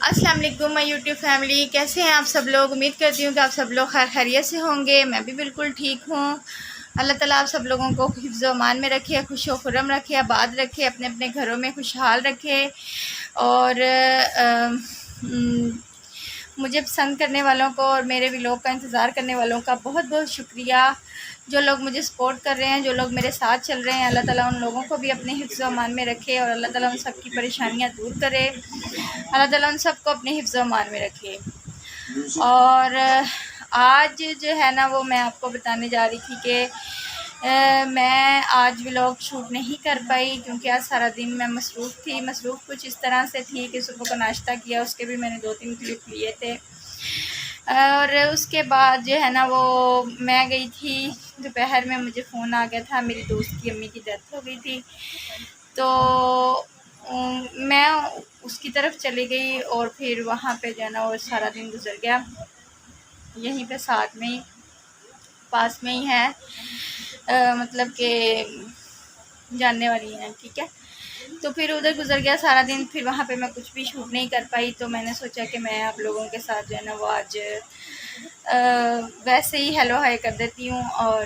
अस्सलाम वालेकुम my YouTube family, कैसे हैं आप सब लोग। उम्मीद करती हूँ कि आप सब लोग खैर खैरियत से होंगे। मैं भी बिल्कुल ठीक हूँ। अल्लाह ताला आप सब लोगों को हिफ्ज़ व अमान में रखे, खुश व खुर्रम रखे, आबाद रखे, अपने अपने घरों में खुशहाल रखे। और मुझे पसंद करने वालों को और मेरे व्लॉग का इंतज़ार करने वालों का बहुत बहुत शुक्रिया। जो लोग मुझे सपोर्ट कर रहे हैं, जो लोग मेरे साथ चल रहे हैं, अल्लाह ताला उन लोगों को भी अपने हिफ्ज़ व अमान में रखे और अल्लाह ताला उन सब की परेशानियाँ दूर करे। अल्लाह ताला उन सबको अपने हिफ्ज़ व अमान में रखे। और आज जो है ना, वो मैं आपको बताने जा रही थी कि मैं आज व्लॉग शूट नहीं कर पाई क्योंकि आज सारा दिन मैं मसरूफ़ थी। मसरूफ़ कुछ इस तरह से थी कि सुबह को नाश्ता किया, उसके भी मैंने 2-3 क्लिप लिए थे। और उसके बाद जो है ना, वो मैं गई थी दोपहर में, मुझे फ़ोन आ गया था, मेरी दोस्त की अम्मी की डेथ हो गई थी। तो मैं उसकी तरफ चली गई और फिर वहाँ पे जो है ना, वो सारा दिन गुजर गया। यहीं पे साथ में ही पास में ही है, मतलब कि जानने वाली हैं, ठीक है। तो फिर उधर गुजर गया सारा दिन, फिर वहाँ पे मैं कुछ भी शूट नहीं कर पाई। तो मैंने सोचा कि मैं आप लोगों के साथ जो है ना, वो आज वैसे ही हेलो हाय कर देती हूँ और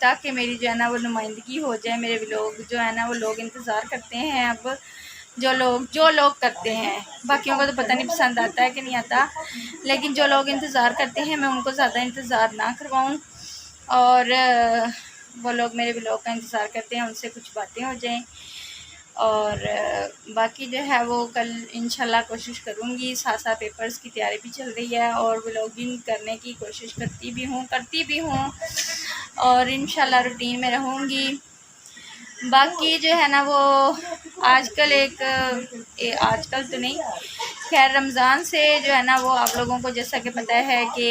ताकि मेरी जो है ना, वो नुमाइंदगी हो जाए। मेरे व्लॉग जो है ना, वो लोग इंतज़ार करते हैं। अब जो लोग करते हैं, बाकियों को तो पता नहीं पसंद आता है कि नहीं आता, लेकिन जो लोग इंतज़ार करते हैं मैं उनको ज़्यादा इंतज़ार ना करवाऊँ और वो लोग मेरे व्लॉग का इंतज़ार करते हैं, उनसे कुछ बातें हो जाएं। और बाकी जो है वो कल इंशाल्लाह कोशिश करूँगी। साथ साथ पेपर्स की तैयारी भी चल रही है और व्लॉगिंग करने की कोशिश करती भी हूँ और इंशाल्लाह रूटीन में रहूँगी। बाकी जो है ना, वो आजकल आजकल तो नहीं, खैर रमज़ान से जो है ना, वो आप लोगों को जैसा कि पता है कि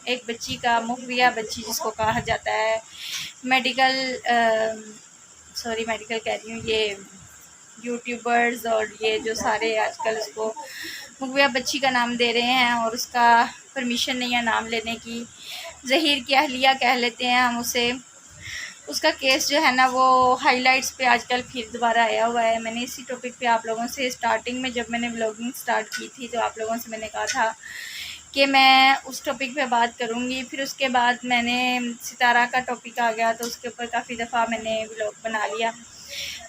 एक बच्ची का मुखबिया बच्ची जिसको कहा जाता है, मेडिकल कह रही हूँ, ये यूट्यूबर्स और ये जो सारे आजकल उसको मुखबिया बच्ची का नाम दे रहे हैं और उसका परमिशन नहीं है नाम लेने की। ज़हीर की अहलिया कह लेते हैं हम उसे। उसका केस जो है ना, वो हाइलाइट्स पे आजकल फिर दोबारा आया हुआ है। मैंने इसी टॉपिक पे आप लोगों से स्टार्टिंग में जब मैंने व्लॉगिंग स्टार्ट की थी, तो आप लोगों से मैंने कहा था कि मैं उस टॉपिक पे बात करूँगी। फिर उसके बाद मैंने सितारा का टॉपिक आ गया, तो उसके ऊपर काफ़ी दफ़ा मैंने व्लॉग बना लिया।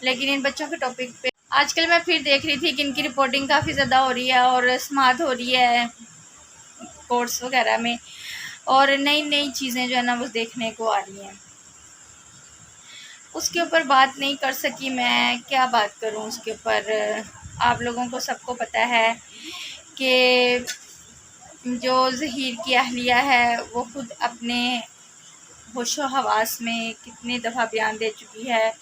लेकिन इन बच्चों के टॉपिक पे आजकल मैं फिर देख रही थी कि इनकी रिपोर्टिंग काफ़ी ज़्यादा हो रही है और समात हो रही है कोर्ट्स वगैरह में, और नई नई चीज़ें जो है ना, वो देखने को आ रही हैं। उसके ऊपर बात नहीं कर सकी मैं, क्या बात करूं उसके ऊपर। आप लोगों को सबको पता है कि जो ज़हीर की अहलिया है, वो खुद अपने होशो हवास में कितनी दफ़ा बयान दे चुकी है,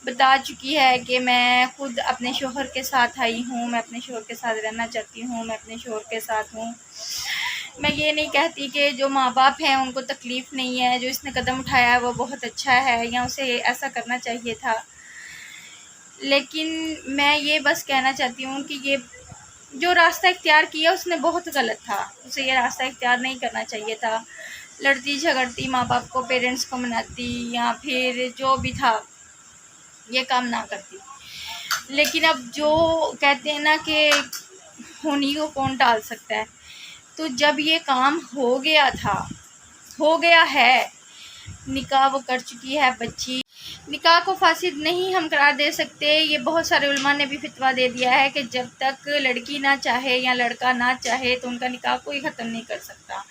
बता चुकी है कि मैं खुद अपने शोहर के साथ आई हूँ, मैं अपने शोहर के साथ रहना चाहती हूँ, मैं अपने शोहर के साथ हूँ। मैं ये नहीं कहती कि जो माँ बाप हैं उनको तकलीफ़ नहीं है, जो इसने कदम उठाया है वो बहुत अच्छा है या उसे ऐसा करना चाहिए था, लेकिन मैं ये बस कहना चाहती हूँ कि ये जो रास्ता इख्तियार किया उसने बहुत गलत था। उसे ये रास्ता इख्तियार नहीं करना चाहिए था। लड़ती झगड़ती, माँ बाप को, पेरेंट्स को मनाती, या फिर जो भी था, ये काम ना करती। लेकिन अब जो कहते हैं ना कि होनी को कौन टाल सकता है, तो जब ये काम हो गया है, निकाह वो कर चुकी है बच्ची, निकाह को फासिद नहीं हम करार दे सकते। ये बहुत सारे उलमा ने भी फितवा दे दिया है कि जब तक लड़की ना चाहे या लड़का ना चाहे तो उनका निकाह कोई ख़त्म नहीं कर सकता।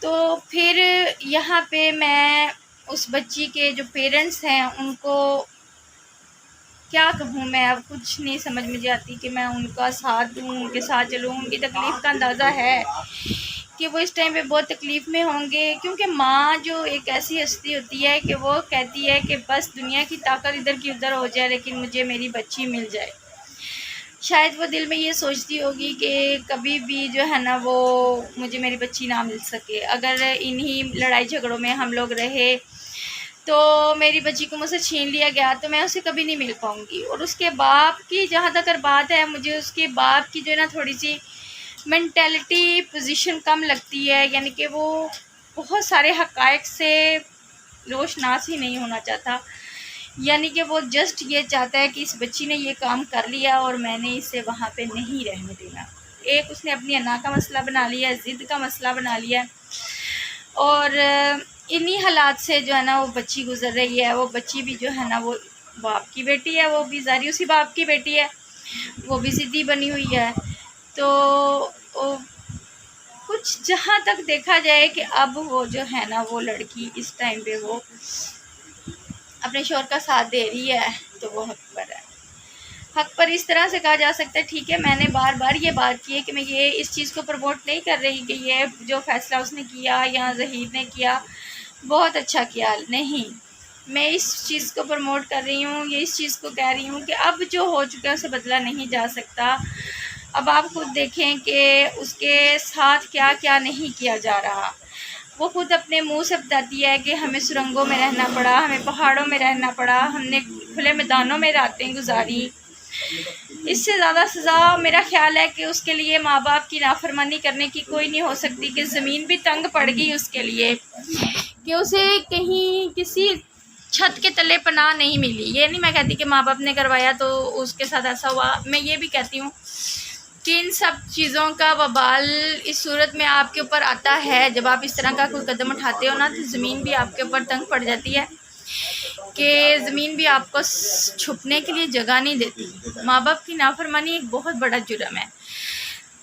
तो फिर यहाँ पे मैं उस बच्ची के जो पेरेंट्स हैं उनको क्या कहूँ, मैं अब कुछ नहीं समझ मुझे आती कि मैं उनका साथ दूँ, उनके साथ चलूँ। उनकी तकलीफ़ का अंदाज़ा है कि वो इस टाइम पे बहुत तकलीफ़ में होंगे, क्योंकि माँ जो एक ऐसी हस्ती होती है कि वो कहती है कि बस दुनिया की ताकत इधर की उधर हो जाए, लेकिन मुझे मेरी बच्ची मिल जाए। शायद वो दिल में ये सोचती होगी कि कभी भी जो है ना, वो मुझे मेरी बच्ची ना मिल सके। अगर इन्हीं लड़ाई झगड़ों में हम लोग रहे तो मेरी बच्ची को मुझसे छीन लिया गया तो मैं उसे कभी नहीं मिल पाऊँगी। और उसके बाप की जहाँ तक बात है, मुझे उसके बाप की जो है ना, थोड़ी सी मेंटालिटी पोजीशन कम लगती है, यानी कि वो बहुत सारे हक़ाइक़ से रोशनास ही नहीं होना चाहता। यानी कि वो जस्ट ये चाहता है कि इस बच्ची ने ये काम कर लिया और मैंने इसे वहाँ पे नहीं रहने देना। एक उसने अपनी अना का मसला बना लिया है, ज़िद का मसला बना लिया है, और इन्हीं हालात से जो है ना वो बच्ची गुजर रही है। वो बच्ची भी जो है ना वो बाप की बेटी है, वो भी ज़ारी उसी बाप की बेटी है, वो भी ज़िद्दी बनी हुई है। तो कुछ जहाँ तक देखा जाए कि अब वो जो है ना वो लड़की इस टाइम पे वो अपने शौहर का साथ दे रही है, तो वो हक पर है। हक पर इस तरह से कहा जा सकता है, ठीक है मैंने बार बार ये बात की है कि मैं ये इस चीज़ को प्रमोट नहीं कर रही कि ये जो फ़ैसला उसने किया या ज़हीर ने किया बहुत अच्छा किया, नहीं, मैं इस चीज़ को प्रमोट कर रही हूँ, ये इस चीज़ को कह रही हूँ कि अब जो हो चुका है उसे बदला नहीं जा सकता। अब आप खुद देखें कि उसके साथ क्या क्या नहीं किया जा रहा। वो खुद अपने मुंह से बताती है कि हमें सुरंगों में रहना पड़ा, हमें पहाड़ों में रहना पड़ा, हमने खुले मैदानों में रातें गुजारी। इससे ज़्यादा सज़ा मेरा ख्याल है कि उसके लिए माँ बाप की नाफरमानी करने की कोई नहीं हो सकती, कि ज़मीन भी तंग पड़ गई उसके लिए, कि उसे कहीं किसी छत के तले पनाह नहीं मिली। ये नहीं मैं कहती कि माँ बाप ने करवाया तो उसके साथ ऐसा हुआ, मैं ये भी कहती हूँ कि इन सब चीज़ों का वबाल इस सूरत में आपके ऊपर आता है जब आप इस तरह का कोई कदम उठाते हो ना, तो ज़मीन भी आपके ऊपर तंग पड़ जाती है, कि ज़मीन भी आपको छुपने के लिए जगह नहीं देती। माँ बाप की नाफरमानी एक बहुत बड़ा जुर्म है,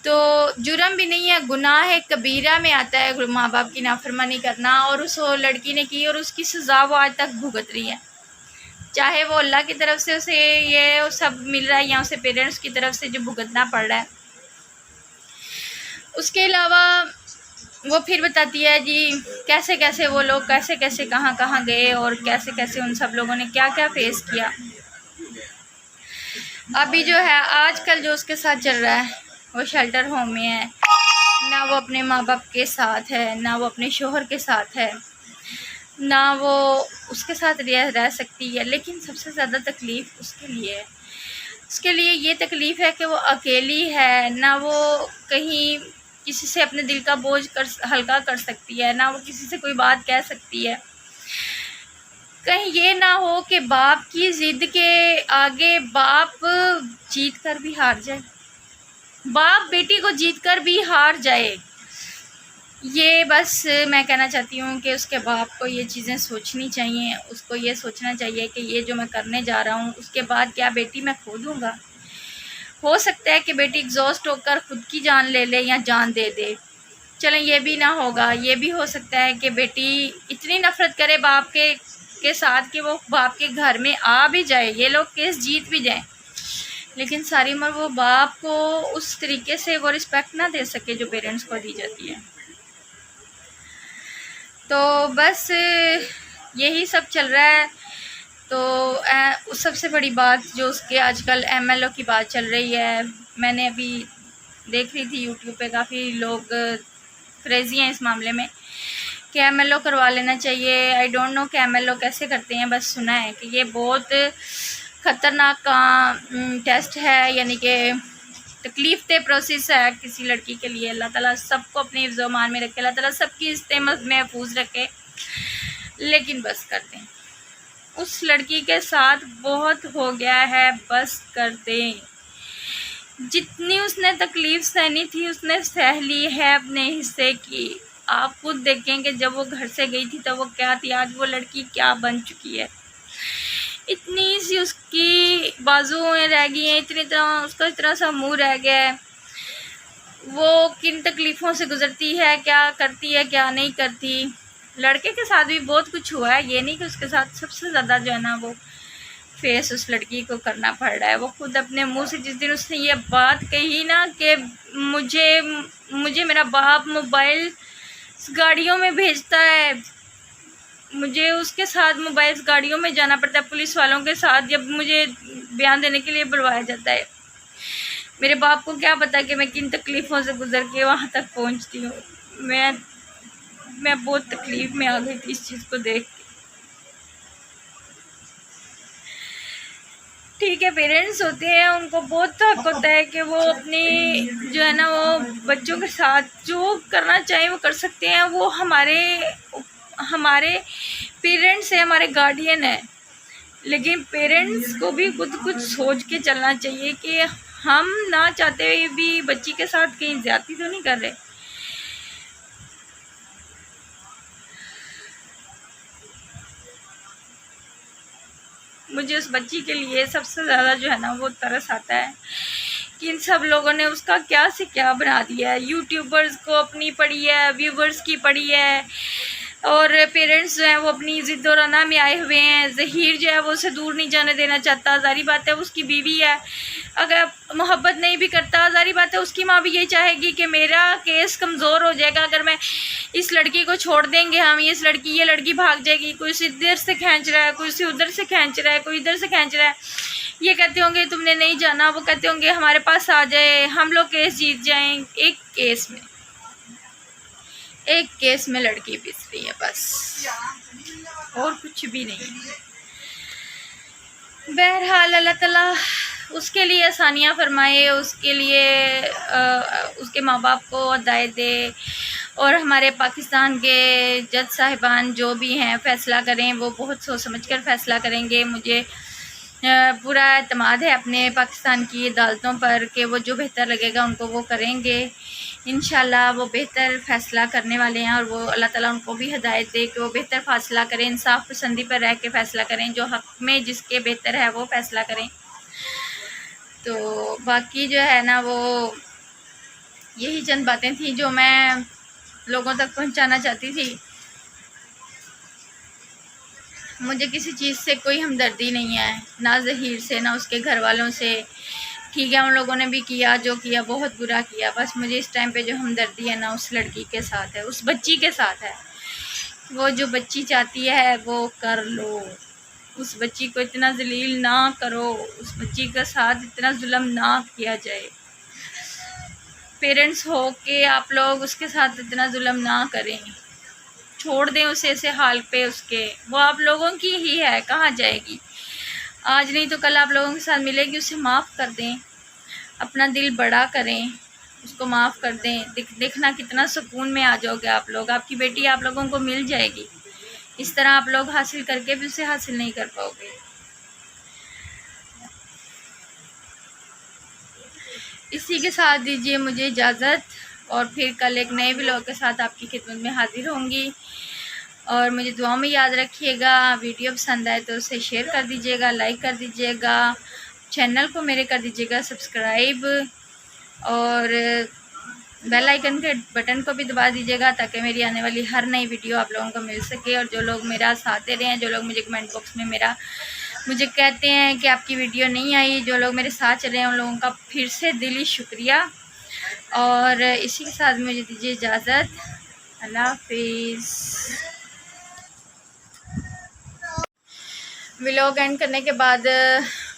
तो जुर्म भी नहीं है, गुनाह है, कबीरा में आता है माँ बाप की नाफरमानी करना, और उस लड़की ने की और उसकी सज़ा वो आज तक भुगत रही है। चाहे वो अल्लाह की तरफ से उसे ये सब मिल रहा है या उसे पेरेंट्स की तरफ से जो भुगतना पड़ रहा है। उसके अलावा वो फिर बताती है जी कैसे कैसे वो लोग कैसे कैसे कहाँ कहाँ गए और कैसे कैसे उन सब लोगों ने क्या क्या फेस किया। अभी जो है आजकल जो उसके साथ चल रहा है वो शेल्टर होम में है, ना वो अपने माँ बाप के साथ है, ना वो अपने शोहर के साथ है, ना वो उसके साथ रह सकती है। लेकिन सबसे ज़्यादा तकलीफ़ उसके लिए है, उसके लिए ये तकलीफ़ है कि वो अकेली है, ना वो कहीं किसी से अपने दिल का बोझ हल्का कर सकती है, ना वो किसी से कोई बात कह सकती है। कहीं ये ना हो कि बाप की ज़िद के आगे बाप जीत कर भी हार जाए, बाप बेटी को जीत कर भी हार जाए। ये बस मैं कहना चाहती हूँ कि उसके बाप को ये चीज़ें सोचनी चाहिए, उसको ये सोचना चाहिए कि ये जो मैं करने जा रहा हूँ उसके बाद क्या बेटी मैं खो दूँगा। हो सकता है कि बेटी एग्जॉस्ट होकर खुद की जान ले ले या जान दे दे, चलें ये भी ना होगा। ये भी हो सकता है कि बेटी इतनी नफ़रत करे बाप के साथ कि वो बाप के घर में आ भी जाए, ये लोग केस जीत भी जाएं, लेकिन सारी उम्र वो बाप को उस तरीके से वो रिस्पेक्ट ना दे सके जो पेरेंट्स को दी जाती है। तो बस यही सब चल रहा है। तो सबसे बड़ी बात जो उसके आजकल MLO की बात चल रही है, मैंने अभी देख रही थी यूट्यूब पे, काफ़ी लोग क्रेज़ी हैं इस मामले में कि MLO करवा लेना चाहिए। आई डोंट नो कि MLO कैसे करते हैं, बस सुना है कि ये बहुत ख़तरनाक का टेस्ट है, यानी कि तकलीफ़ दे प्रोसेस है किसी लड़की के लिए। अल्लाह ताला सबको अपने हिफ्ज़-ओ-मान में रखे, अल्लाह ताला सबकी इज़्ज़त महफूज रखे, लेकिन बस कर दें। उस लड़की के साथ बहुत हो गया है, बस कर दें। जितनी उसने तकलीफ़ सहनी थी उसने सह ली है अपने हिस्से की। आप खुद देखें कि जब वो घर से गई थी तो वो क्या थी, आज वो लड़की क्या बन चुकी है। इतनी सी उसकी बाजुएं रह गई हैं, इतनी तरह उसका इतना सा मुंह रह गया है। वो किन तकलीफ़ों से गुज़रती है, क्या करती है क्या नहीं करती। लड़के के साथ भी बहुत कुछ हुआ है, ये नहीं कि उसके साथ सबसे ज़्यादा जो है ना वो फेस उस लड़की को करना पड़ रहा है। वो खुद अपने मुंह से जिस दिन उसने ये बात कही ना कि मुझे मेरा बाप मोबाइल गाड़ियों में भेजता है, मुझे उसके साथ मोबाइल गाड़ियों में जाना पड़ता है, पुलिस वालों के साथ जब मुझे बयान देने के लिए बुलवाया जाता है। मेरे बाप को क्या पता कि मैं किन तकलीफ़ों से गुज़र के वहाँ तक पहुँचती हूँ। मैं बहुत तकलीफ़ में आ गई थी इस चीज़ को देख के। ठीक है, पेरेंट्स होते हैं, उनको बहुत हक होता है कि वो अपनी जो है ना वो बच्चों के साथ जो करना चाहें वो कर सकते हैं। वो हमारे पेरेंट्स हैं, हमारे गार्डियन हैं। लेकिन पेरेंट्स को भी खुद कुछ सोच के चलना चाहिए कि हम ना चाहते हुए भी बच्ची के साथ कहीं ज्यादती तो नहीं कर रहे। मुझे उस बच्ची के लिए सबसे ज़्यादा जो है ना वो तरस आता है कि इन सब लोगों ने उसका क्या से क्या बना दिया है। यूट्यूबर्स को अपनी पड़ी है, व्यूवर्स की पड़ी है, और पेरेंट्स जो हैं वो अपनी ज़िद और अना में आए हुए हैं। ज़हीर जो है वो उसे दूर नहीं जाने देना चाहता। ज़ाहिर बात है उसकी बीवी है, अगर मोहब्बत नहीं भी करता, ज़ाहिर बात है उसकी माँ भी यही चाहेगी कि मेरा केस कमज़ोर हो जाएगा अगर मैं इस लड़की को छोड़ देंगे हम, ये लड़की भाग जाएगी। कोई इधर से खींच रहा है, कोई उधर से खींच रहा है, कोई इधर से खींच रहा है। ये कहते होंगे तुमने नहीं जाना, वो कहते होंगे हमारे पास आ जाए, हम लोग केस जीत जाएं। एक केस में लड़की पिस रही है बस, और कुछ भी नहीं। बहरहाल अल्लाह ताला उसके लिए आसानियाँ फरमाए, उसके लिए उसके माँ बाप को हिदायत दे, और हमारे पाकिस्तान के जज साहिबान जो भी हैं फ़ैसला करें, वो बहुत सोच समझ कर फ़ैसला करेंगे। मुझे पूरा एतमाद है अपने पाकिस्तान की अदालतों पर कि वो जो बेहतर लगेगा उनको वो करेंगे। इंशाल्लाह वो बेहतर फ़ैसला करने वाले हैं, और वो अल्लाह ताला उनको भी हिदायत दे कि वो बेहतर फ़ैसला करें, इंसाफ पसंदी पर रह के फ़ैसला करें, जो हक़ में जिसके बेहतर है वो फ़ैसला करें। तो बाकी जो है ना वो यही चंद बातें थी जो मैं लोगों तक पहुंचाना चाहती थी। मुझे किसी चीज़ से कोई हमदर्दी नहीं है, ना ज़हीर से ना उसके घर वालों से। ठीक है उन लोगों ने भी किया जो किया, बहुत बुरा किया। बस मुझे इस टाइम पे जो हमदर्दी है ना उस लड़की के साथ है, उस बच्ची के साथ है। वो जो बच्ची चाहती है वो कर लो, उस बच्ची को इतना जलील ना करो, उस बच्ची के साथ इतना जुल्म ना किया जाए। पेरेंट्स हो के आप लोग उसके साथ इतना जुल्म ना करें, छोड़ दें उसे ऐसे हाल पे उसके। वो आप लोगों की ही है, कहाँ जाएगी। आज नहीं तो कल आप लोगों के साथ मिलेगी, उसे माफ़ कर दें, अपना दिल बड़ा करें, उसको माफ़ कर दें। देखना कितना सुकून में आ जाओगे आप लोग। आपकी बेटी आप लोगों को मिल जाएगी। इस तरह आप लोग हासिल करके भी उसे हासिल नहीं कर पाओगे। इसी के साथ दीजिए मुझे इजाज़त, और फिर कल एक नए व्लॉग के साथ आपकी खिदमत में हाजिर होंगी। और मुझे दुआ में याद रखिएगा। वीडियो पसंद आए तो उसे शेयर कर दीजिएगा, लाइक कर दीजिएगा, चैनल को मेरे कर दीजिएगा सब्सक्राइब, और बेल आइकन के बटन को भी दबा दीजिएगा ताकि मेरी आने वाली हर नई वीडियो आप लोगों को मिल सके। और जो लोग मेरा साथ दे रहे हैं, जो लोग मुझे कमेंट बॉक्स में मुझे कहते हैं कि आपकी वीडियो नहीं आई, जो लोग मेरे साथ चले हैं उन लोगों का फिर से दिली शुक्रिया। और इसी के साथ मुझे दीजिए इजाज़त। अल्लाह हाफिज़। व्लॉग एंड करने के बाद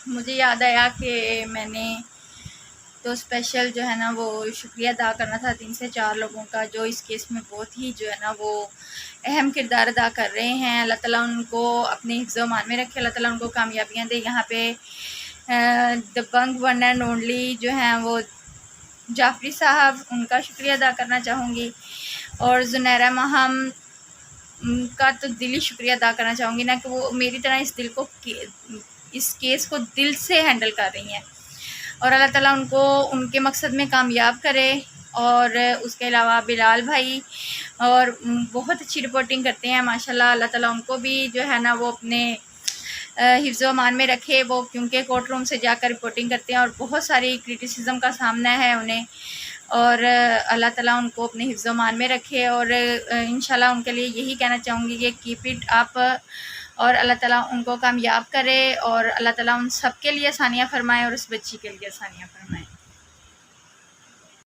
मुझे याद आया कि मैंने तो स्पेशल जो है ना वो शुक्रिया अदा करना था 3 से 4 लोगों का, जो इस केस में बहुत ही जो है ना वो अहम किरदार अदा कर रहे हैं। अल्लाह ताला उनको अपने हिफ्ज़-ओ-मान में रखे, अल्लाह ताला उनको कामयाबियाँ दे। यहाँ पे दबंग वन एंड ओनली जो हैं वो जाफरी साहब, उनका शुक्रिया अदा करना चाहूँगी, और ज़ुनैरा महम का तो दिली शुक्रिया अदा करना चाहूँगी ना कि वो मेरी तरह इस केस को दिल से हैंडल कर रही हैं। और अल्लाह ताला उनको उनके मकसद में कामयाब करे। और उसके अलावा बिलाल भाई और बहुत अच्छी रिपोर्टिंग करते हैं माशाल्लाह। अल्लाह ताला उनको भी जो है ना वो अपने हिफ्ज़-ओ-मान में रखे, वो क्योंकि कोर्ट रूम से जाकर रिपोर्टिंग करते हैं और बहुत सारी क्रिटिसिज्म का सामना है उन्हें। और अल्लाह ताला उनको अपने हिफ्ज़-ओ-मान में रखे। और इंशाल्लाह उनके लिए यही कहना चाहूँगी कि कीप इट अप, और अल्लाह ताला उनको कामयाब करे, और अल्लाह ताला उन सब के लिए आसानियाँ फरमाए और उस बच्ची के लिए आसानियाँ फरमाए।